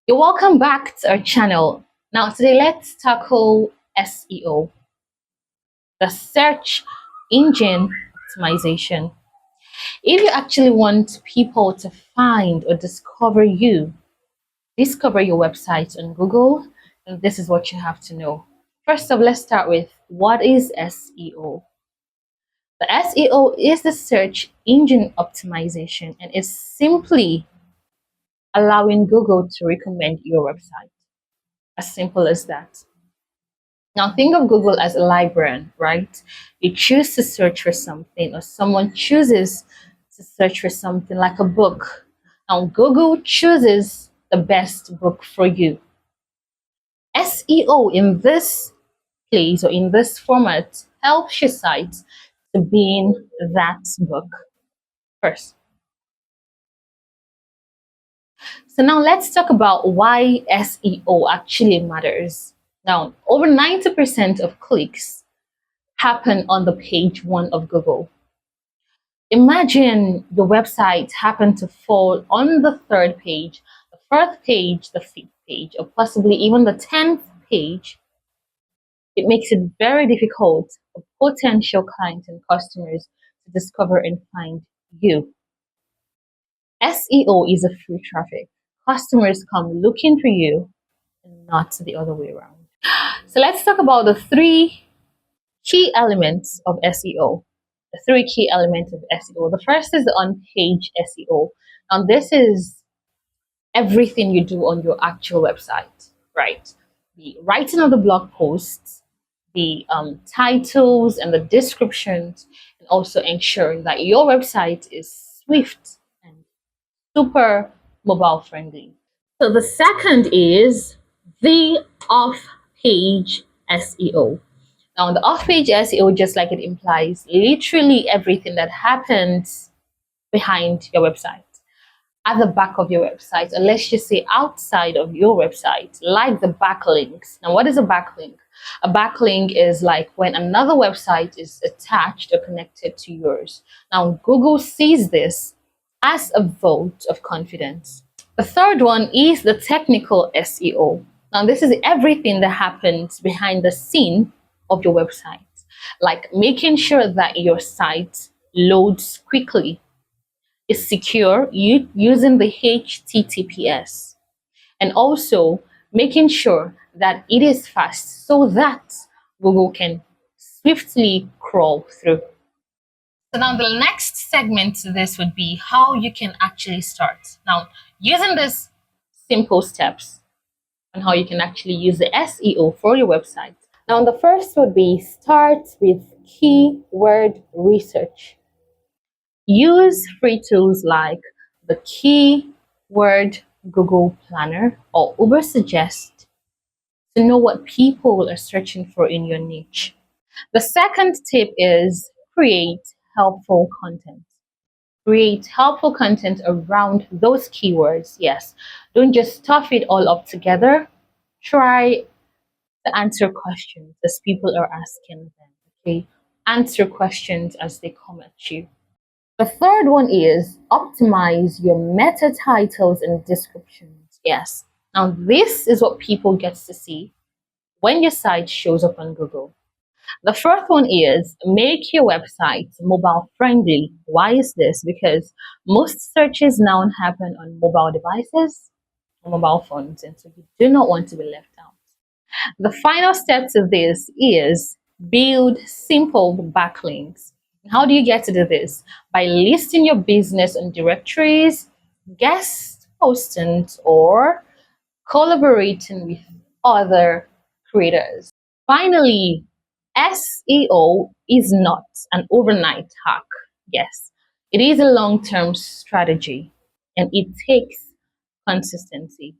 You're welcome back to our channel. Now, today let's tackle SEO, the search engine optimization. If you actually want people to find or discover your website on Google, then this is what you have to know. First off, let's start with what is SEO? The SEO is the search engine optimization and is simply allowing Google to recommend your website. As simple as that. Now think of Google as a librarian, right? You choose to search for something, or someone chooses to search for something like a book. Now Google chooses the best book for you. SEO in this place or in this format helps your site to be in that book first. So now let's talk about why SEO actually matters. Now, over 90% of clicks happen on the page 1 of Google. Imagine the website happened to fall on the 3rd page, the 4th page, the 5th page, or possibly even the 10th page. It makes it very difficult for potential clients and customers to discover and find you. SEO is a free traffic. Customers come looking for you and not the other way around. So let's talk about the 3 key elements of SEO. The 3 key elements of SEO. The first is the on-page SEO. Now this is everything you do on your actual website, right? The writing of the blog posts, the titles and the descriptions, and also ensuring that your website is swift and super mobile friendly. So the second is the off-page SEO. Now, the off-page SEO, just like it implies, literally everything that happens behind your website, at the back of your website, or let's just say outside of your website, like the backlinks. Now, what is a backlink? A backlink is like when another website is attached or connected to yours. Now, Google sees this as a vote of confidence. The third one is the technical SEO. Now, this is everything that happens behind the scene of your website, like making sure that your site loads quickly, is secure using the HTTPS, and also making sure that it is fast so that Google can swiftly crawl through. So now the next segment to this would be how you can actually start. Now, using these simple steps on how you can actually use the SEO for your website. Now, the first would be start with keyword research. Use free tools like the Keyword Google Planner or Ubersuggest to know what people are searching for in your niche. The second tip is create helpful content. Create helpful content around those keywords. Yes, don't just stuff it all up together. Try to answer questions as people are asking them. Okay, answer questions as they come at you. The third one is optimize your meta titles and descriptions. Yes. Now, this is what people get to see when your site shows up on Google. The fourth one is make your website mobile friendly. Why is this? Because most searches now happen on mobile devices or mobile phones, and so you do not want to be left out. The final step to this is build simple backlinks. How do you get to do this? By listing your business on directories, guest postings, or collaborating with other creators. Finally, SEO is not an overnight hack. Yes, it is a long-term strategy and it takes consistency.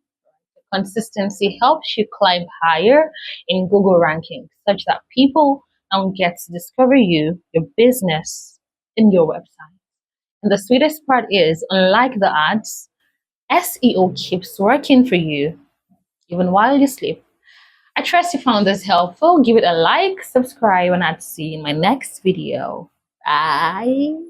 Consistency helps you climb higher in Google rankings such that people now get to discover you, your business, and your website. And the sweetest part is, unlike the ads, SEO keeps working for you even while you sleep. I trust you found this helpful. Give it a like, subscribe, and I'll see you in my next video. Bye.